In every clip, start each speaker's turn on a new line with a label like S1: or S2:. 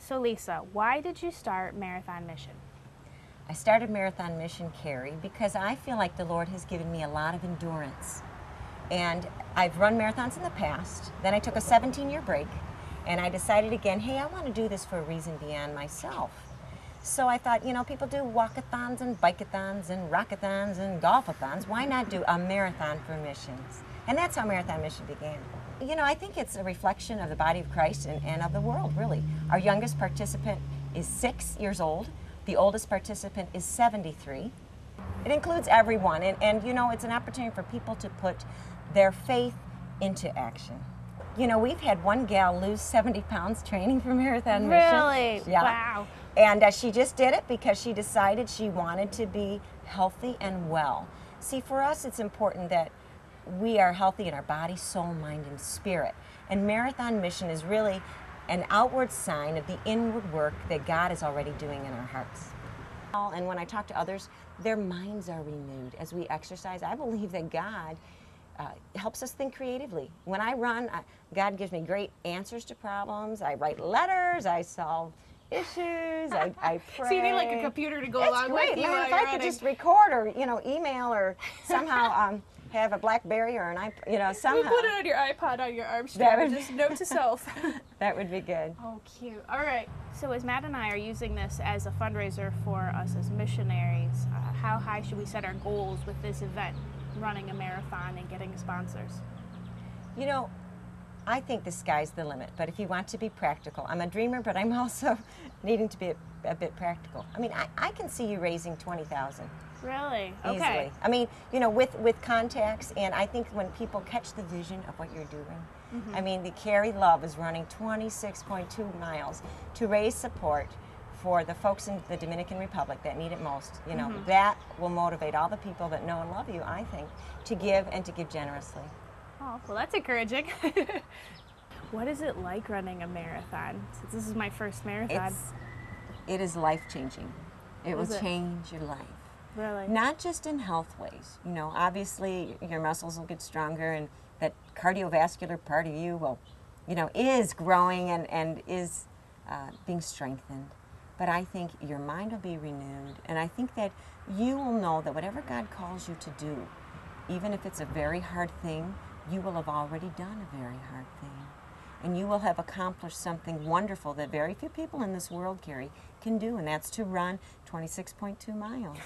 S1: So Lisa, why did you start Marathon Mission?
S2: I started Marathon Mission, Carrie, because I feel like the Lord has given me a lot of endurance. And I've run marathons in the past. Then I took a 17-year break, and I decided again, hey, I want to do this for a reason beyond myself. So I thought, you know, people do walkathons and bikeathons and rockathons and golfathons. Why not do a marathon for missions? And that's how Marathon Mission began. You know, I think it's a reflection of the body of Christ and of the world, really. Our youngest participant is 6 years old. The oldest participant is 73. It includes everyone, and you know, it's an opportunity for people to put their faith into action. You know, we've had one gal lose 70 pounds training for Marathon Mission.
S1: Really?
S2: Yeah.
S1: Wow.
S2: And she just did it because she decided she wanted to be healthy and well. See, for us, it's important that we are healthy in our body, soul, mind, and spirit. And Marathon Mission is really an outward sign of the inward work that God is already doing in our hearts. And when I talk to others, their minds are renewed as we exercise. I believe that God helps us think creatively. When I run, God gives me great answers to problems. I write letters, I solve issues, I pray.
S1: So you need like a computer to go along
S2: great.
S1: with you.
S2: Man, if I could just record or, you know, email or somehow have a BlackBerry or an iPod, you know, somehow.
S1: You put it on your iPod on your arm strap, just note to self.
S2: That would be good.
S1: Oh, cute. All right. So as Matt and I are using this as a fundraiser for us as missionaries, how high should we set our goals with this event, running a marathon and getting sponsors?
S2: You know, I think the sky's the limit, but if you want to be practical, I'm a dreamer, but I'm also needing to be a bit practical. I mean, I can see you raising $20,000.
S1: Really?
S2: Easily.
S1: Okay.
S2: I mean, you know, with contacts, and I think when people catch the vision of what you're doing, I mean, the Carrie Love is running 26.2 miles to raise support for the folks in the Dominican Republic that need it most. You know, that will motivate all the people that know and love you, I think, to give and to give generously.
S1: Oh, well, that's encouraging. What is it like running a marathon? Since this is my first marathon.
S2: It is life-changing. It will change your life.
S1: Really?
S2: Not just in health ways. You know, obviously your muscles will get stronger and that cardiovascular part of you will, you know, is growing and is being strengthened. But I think your mind will be renewed, and I think that you will know that whatever God calls you to do, even if it's a very hard thing, you will have already done a very hard thing. And you will have accomplished something wonderful that very few people in this world, Carrie, can do, and that's to run 26.2 miles,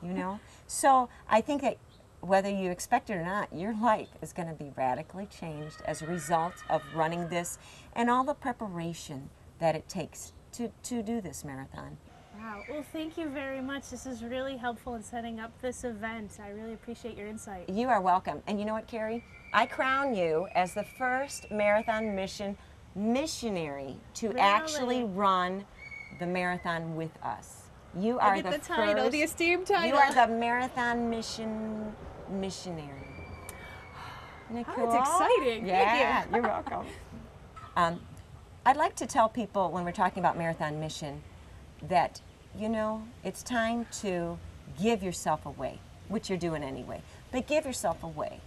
S2: you know? So I think that whether you expect it or not, your life is going to be radically changed as a result of running this and all the preparation that it takes to do this marathon.
S1: Wow. Well, thank you very much. This is really helpful in setting up this event. I really appreciate your insight.
S2: You are welcome. And you know what, Carrie? I crown you as the first Marathon Mission missionary to actually run the marathon with us. You are
S1: the title, the esteemed title.
S2: You are the Marathon Mission missionary. Isn't it cool?
S1: Oh, it's exciting.
S2: Yeah,
S1: Thank you.
S2: You're welcome. I'd like to tell people when we're talking about Marathon Mission that, you know, it's time to give yourself away, which you're doing anyway, but give yourself away.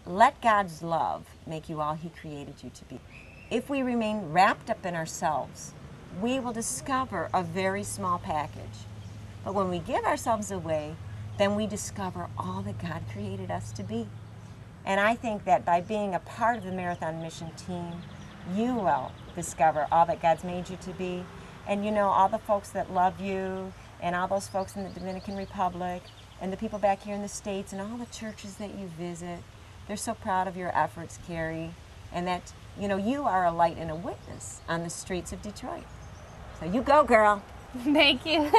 S2: Let God's love make you all He created you to be. If we remain wrapped up in ourselves, we will discover a very small package. But when we give ourselves away, then we discover all that God created us to be. And I think that by being a part of the Marathon Mission team, you will discover all that God's made you to be. And you know, all the folks that love you, and all those folks in the Dominican Republic, and the people back here in the States, and all the churches that you visit, they're so proud of your efforts, Carrie, and that, you know, you are a light and a witness on the streets of Detroit. So you go, girl.
S1: Thank you.